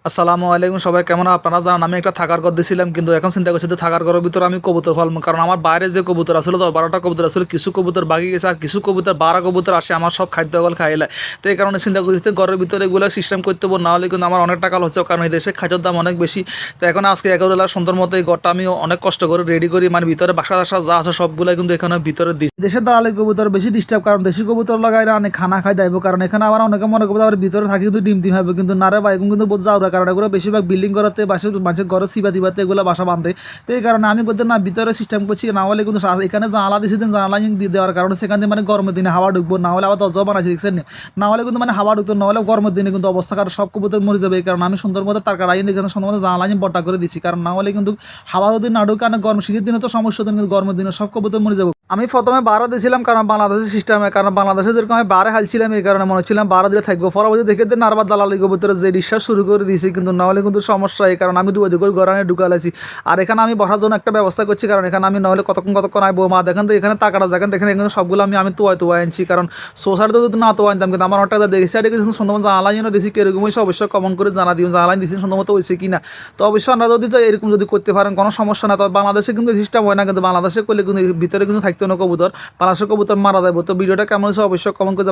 আসসালামু আলাইকুম, সবাই কেমন আপনারা জানেন আমি একটা থাকার ঘর দিছিলাম, কিন্তু এখন চিন্তা করছি যে থাকার ঘরের ভিতরে আমি কবুতর পালবো। কারণ আমার বাইরে যে কবুতর আসলে 10-12টা কবুতর আসলে, কিছু কবুতর বাকি গেছে আর কিছু কবুতর 12 কবুতর আসে আমার সব খাদ্য গল খাইলে। তো এই কারণে চিন্তা করছি যে ঘরের ভিতরে এগুলো সিস্টেম করতে পারবো, না হলে কিন্তু আমার অনেক টাকা হচ্ছে, কারণ এই দেশে খাদ্যের দাম অনেক বেশি। তো এখন আজকে 11 সুন্দর মতো এই ঘরটা আমি অনেক কষ্ট করে রেডি করি, মানে ভিতরে বাসা টাসা যা আছে সবগুলো কিন্তু এখানে ভিতরে দিই। দেশের দালালি কবুতর বেশি ডিস্টার্ব, কারণ দেশি কবুতর লাগাই অনেক খানা খাই দেবো, কারণ এখানে আবার অনেকে মনে করবো আবার ভিতরে থাকি কিন্তু ডিম হবে, কিন্তু না রে ভাই, এখন কিন্তু বোঝা যাওয়ার কারণ এগুলো বেশিরভাগ বিল্ডিং করাতে বাসের মানুষের ঘরে সিবা দিবাতে এগুলো বাসা বাঁধে। তো এই কারণে আমি বলতে না ভিতরে সিস্টেম করছি, না হলে কিন্তু এখানে জানালা দিয়েছি, জানালা দিয়ে দেওয়ার কারণে সেখান থেকে মানে গরমের দিনে হাওয়া ঢুকবো, না হলে আবার দরজা বানাইছি দেখছেন, না হলে কিন্তু মানে হাওয়া ঢুকতো, না হলে গরমের দিনে কিন্তু অবস্থা কারণ সব কবুতর মরে যাবে। এই কারণে আমি সুন্দর মতো তার কারণ এখানে সুন্দর মতো জানালা বটা করে দিচ্ছি, কারণ না হলে কিন্তু হাওয়া যদি না ঢুকে, কারণ গরম শীতের দিনে তো সমস্যা হতো, কিন্তু গরমের দিনে সব কবুতর মরে যাবো। আমি প্রথমে 12 দিয়েছিলাম, কারণ বাংলাদেশের সিস্টেমে, কারণ বাংলাদেশে যেরকম আমি 12 হালছিলাম, এই কারণে মনে হচ্ছিলাম 12 দিলে থাকবো। পরবর্তী দেখে দিন আরবার দালালি কবুতরের যে বিশ্বাস শুরু করে দিয়েছি, কিন্তু না হলে কিন্তু সমস্যা। এই কারণে আমি দুই করে গড়ানে ঢুকালাইছি। আর এখানে আমি বসার জন্য একটা ব্যবস্থা করছি, কারণ এখানে আমি নাহলে কতক্ষণ আইবো মা দেখেন, তো এখানে টাকাটা দেখেন দেখেন, এখানে সবগুলো আমি তোয়াই আনছি, কারণ সোসাইটিতে যদি না তোয়া আনতাম, কিন্তু আমার অনেক টাকা দেখেছি। আর দেখেছি সুন্দর জানালাই যেন দিয়েছি কিরকম হয়েছে, অবশ্যই কমন করে জানা দিও জানালাই দিয়েছি সুন্দর মতো হয়েছে কিনা। তো অবশ্যই আমরা যদি চাই এরকম যদি করতে পারেন কোনো সমস্যা না। তবে বাংলাদেশে কিন্তু সিস্টেম হয় না, কিন্তু বাংলাদেশে করলে কিন্তু ভিতরে কিন্তু থাকতে না কবুতর, বাংলাদেশের কবুতর মারা যাবে। তো ভিডিওটা কেমন হয়েছে অবশ্যই কমন করে